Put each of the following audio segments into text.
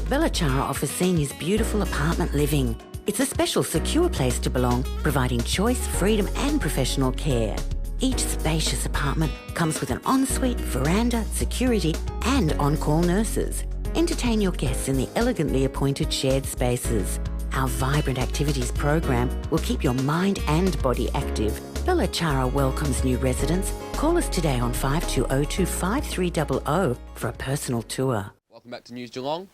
Bellachara offers seniors beautiful apartment living. It's a special, secure place to belong, providing choice, freedom and professional care. Each spacious apartment comes with an ensuite, veranda, security and on-call nurses. Entertain your guests in the elegantly appointed shared spaces. Our vibrant activities program will keep your mind and body active. Bellachara welcomes new residents. Call us today on 5202 5300 for a personal tour. Welcome back to News Geelong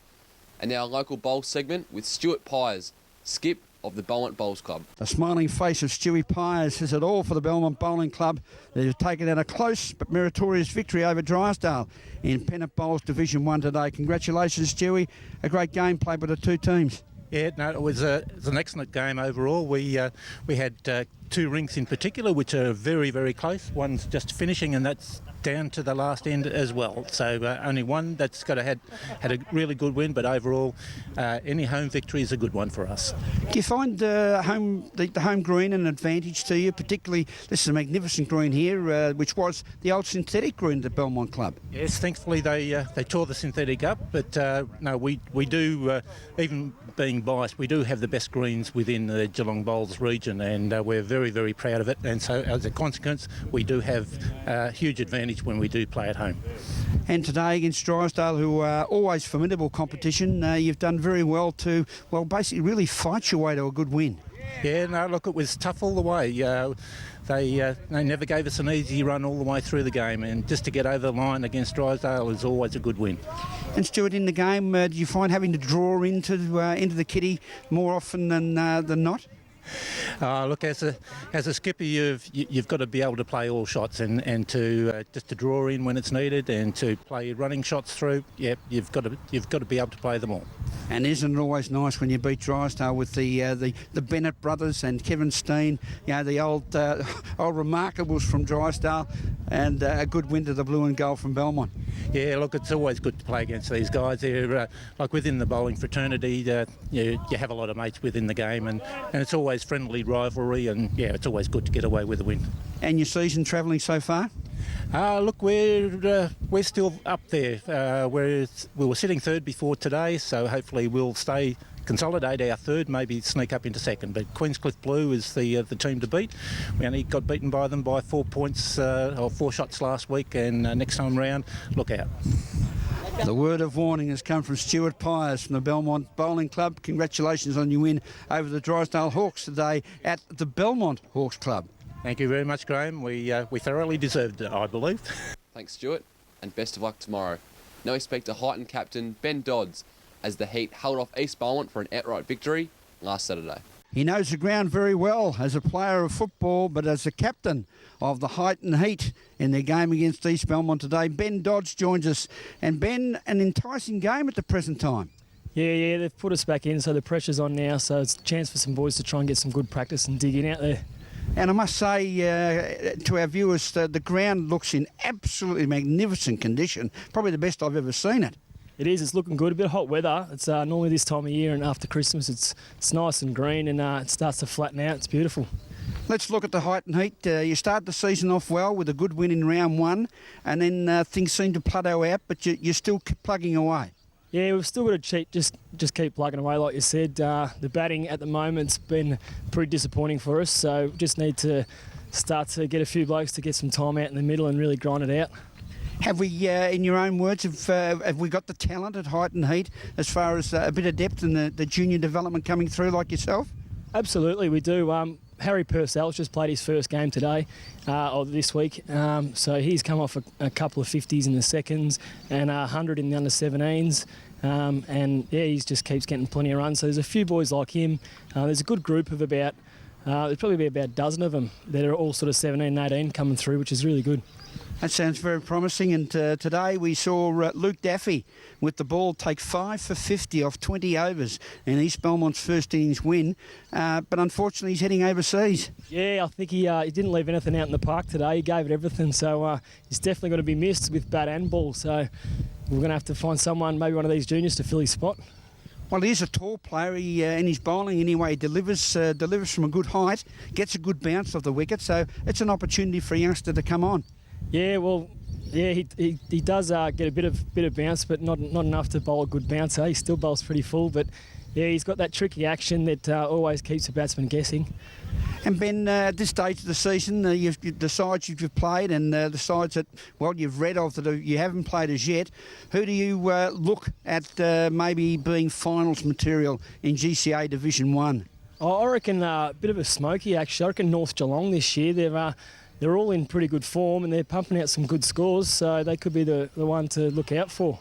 and our local bowl segment with Stuart Pyers, skip of the Belmont Bowls Club. The smiling face of Stewie Pyers says it all for the Belmont Bowling Club. They've taken out a close but meritorious victory over Drysdale in Pennant Bowls Division 1 today. Congratulations, Stewie. A great game played by the two teams. Yeah, no, it was an excellent game overall. We had two rings in particular, which are very, very close. One's just finishing, and that's down to the last end as well. So only one that's had a really good win, but overall, any home victory is a good one for us. Do you find the home green an advantage to you? Particularly, this is a magnificent green here, which was the old synthetic green at the Belmont Club. Yes, thankfully they tore the synthetic up, but no, we do, even being biased, we do have the best greens within the Geelong Bowls region, and we're very, very proud of it. And so, as a consequence, we do have a huge advantage when we do play at home. And today against Drysdale, who are always formidable competition, you've done very well to, well, basically really fight your way to a good win. Yeah, no, look, it was tough all the way. They never gave us an easy run all the way through the game, and just to get over the line against Drysdale is always a good win. And Stuart, in the game, did you find having to draw into the kitty more often than not? Look, as a skipper, you've got to be able to play all shots and to just to draw in when it's needed and to play running shots through. Yeah, you've got to be able to play them all. And isn't it always nice when you beat Drysdale with the Bennett brothers and Kevin Steen, the old remarkables from Drysdale, and a good win to the blue and gold from Belmont? Yeah, look, it's always good to play against these guys. They're like within the bowling fraternity. You have a lot of mates within the game, and it's always friendly rivalry, and yeah, it's always good to get away with a win. And your season travelling so far? Look, we're still up there. We were sitting third before today, so hopefully we'll consolidate our third, maybe sneak up into second. But Queenscliff Blue is the team to beat. We only got beaten by them by 4 points or 4 shots last week, and next time round, look out. The word of warning has come from Stuart Pyers from the Belmont Bowling Club. Congratulations on your win over the Drysdale Hawks today at the Belmont Hawks Club. Thank you very much, Graham. We thoroughly deserved it, I believe. Thanks, Stuart, and best of luck tomorrow. Now we speak to Highton captain Ben Dodds as the Heat held off East Belmont for an outright victory last Saturday. He knows the ground very well as a player of football, but as a captain of the Highton Heat in their game against East Belmont today. Ben Dodds joins us. And Ben, an enticing game at the present time. Yeah, they've put us back in, so the pressure's on now, so it's a chance for some boys to try and get some good practice and dig in out there. And I must say to our viewers, the ground looks in absolutely magnificent condition, probably the best I've ever seen it. It is, it's looking good, a bit of hot weather. It's normally this time of year, and after Christmas it's nice and green, and it starts to flatten out. It's beautiful. Let's look at the Highton Heat. You start the season off well with a good win in round one, and then things seem to plateau out, but you're still plugging away. Yeah, we've still got to just keep plugging away, like you said. The batting at the moment's been pretty disappointing for us, so just need to start to get a few blokes to get some time out in the middle and really grind it out. Have we, in your own words, have we got the talent at Highton Heat as far as a bit of depth in the junior development coming through like yourself? Absolutely, we do. Harry Purcell's just played his first game today, or this week, so he's come off a couple of 50s in the seconds and 100 in the under-17s, and yeah, he just keeps getting plenty of runs. So there's a few boys like him. There's a good group of there's probably be about a dozen of them that are all sort of 17 and 18 coming through, which is really good. That sounds very promising, and today we saw Luke Daffy with the ball take 5 for 50 off 20 overs in East Belmont's first innings win, but unfortunately he's heading overseas. Yeah, I think he didn't leave anything out in the park today. He gave it everything, so he's definitely going to be missed with bat and ball, so we're going to have to find someone, maybe one of these juniors, to fill his spot. Well, he is a tall player. He, in his bowling anyway, he delivers from a good height, gets a good bounce off the wicket, so it's an opportunity for a youngster to come on. Yeah, well, Yeah, he does get a bit of bounce, but not enough to bowl a good bouncer. He still bowls pretty full, but yeah, he's got that tricky action that always keeps the batsman guessing. And Ben, at this stage of the season, the sides you've played and the sides that, well, you've read of that you haven't played as yet, who do you look at maybe being finals material in GCA Division 1? I reckon a bit of a smoky, actually. I reckon North Geelong this year, they're all in pretty good form and they're pumping out some good scores, so they could be the one to look out for.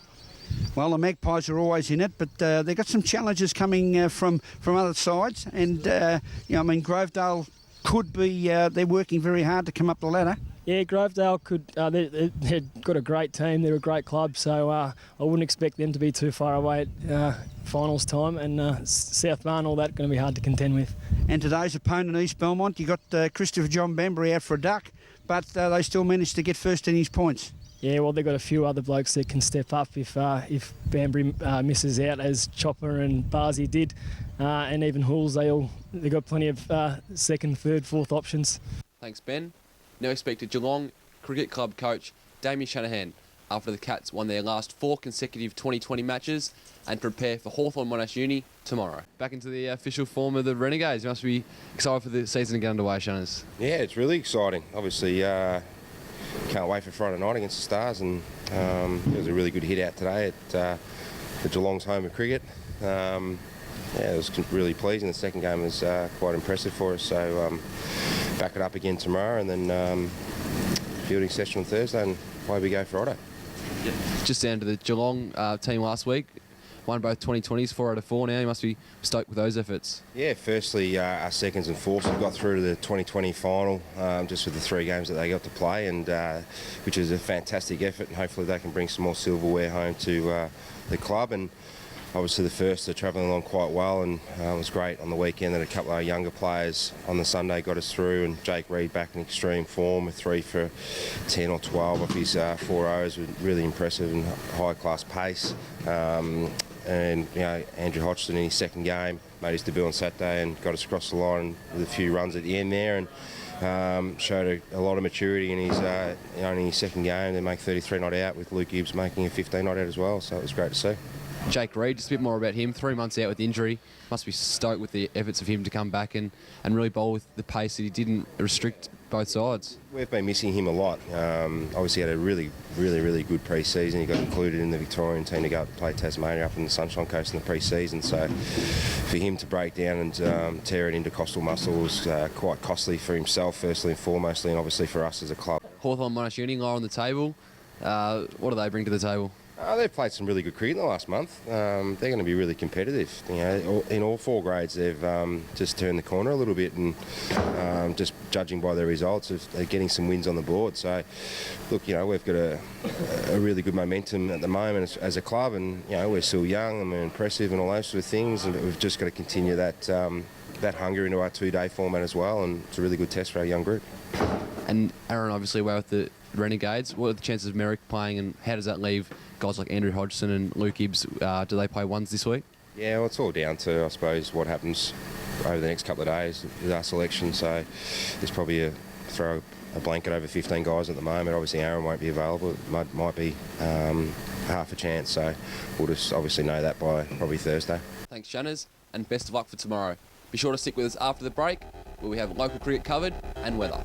Well, the Magpies are always in it, but they've got some challenges coming from other sides. And, Grovedale could be, they're working very hard to come up the ladder. Yeah, Grovedale could, they've got a great team, they're a great club, so I wouldn't expect them to be too far away at finals time. And South Barn, all that, going to be hard to contend with. And today's opponent, East Belmont, you got Christopher John Bambury out for a duck, but they still managed to get first innings points. Yeah, well, they've got a few other blokes that can step up if Banbury misses out, as Chopper and Barzy did, and even Hools. They've got plenty of second, third, fourth options. Thanks, Ben. Now expected Geelong Cricket Club coach Damien Shanahan after the Cats won their last 4 consecutive 2020 matches and prepare for Hawthorn Monash Uni tomorrow. Back into the official form of the Renegades. You must be excited for the season to get underway, Shanners. Yeah, it's really exciting. Obviously, can't wait for Friday night against the Stars, and it was a really good hit out today at the Geelong's home of cricket. It was really pleasing. The second game was quite impressive for us, so back it up again tomorrow, and then fielding session on Thursday, and away we go Friday. Yeah. Just down to the Geelong team last week. Won both 2020s, 4 out of 4 now. You must be stoked with those efforts. Yeah, firstly, our seconds and fourths have got through to the 2020 final just with the 3 games that they got to play, and which is a fantastic effort, and hopefully they can bring some more silverware home to the club. And obviously the first are travelling along quite well, and it was great on the weekend that a couple of our younger players on the Sunday got us through, and Jake Reid back in extreme form with 3 for 10 or 12 off his 4 overs, with really impressive and high class pace. And Andrew Hodgson in his second game made his debut on Saturday and got us across the line with a few runs at the end there, and showed a lot of maturity in his only his second game. They make 33 not out, with Luke Gibbs making a 15 not out as well, so it was great to see. Jake Reid, just a bit more about him. 3 months out with injury. Must be stoked with the efforts of him to come back and really bowl with the pace that he didn't restrict both sides. We've been missing him a lot. Obviously had a really good pre-season. He got included in the Victorian team to go up and play Tasmania up in the Sunshine Coast in the pre-season. So for him to break down and tear it into costal muscle was quite costly for himself, firstly and foremostly, and obviously for us as a club. Hawthorn Monash Uni lie on the table. What do they bring to the table? They've played some really good cricket in the last month. They're going to be really competitive. In all 4 grades, they've just turned the corner a little bit, and just judging by their results, they're getting some wins on the board. So, look, we've got a really good momentum at the moment as a club, and we're still young and we're impressive and all those sort of things. And we've just got to continue that hunger into our 2-day format as well, and it's a really good test for our young group. And Aaron, obviously, away with the Renegades. What are the chances of Merrick playing, and how does that leave guys like Andrew Hodgson and Luke Gibbs? Do they play ones this week? Yeah, well, it's all down to, I suppose, what happens over the next couple of days with our selection. So there's probably throw a blanket over 15 guys at the moment. Obviously, Aaron won't be available. It might be half a chance. So we'll just obviously know that by probably Thursday. Thanks, Shanners, and best of luck for tomorrow. Be sure to stick with us after the break, where we have local cricket covered and weather.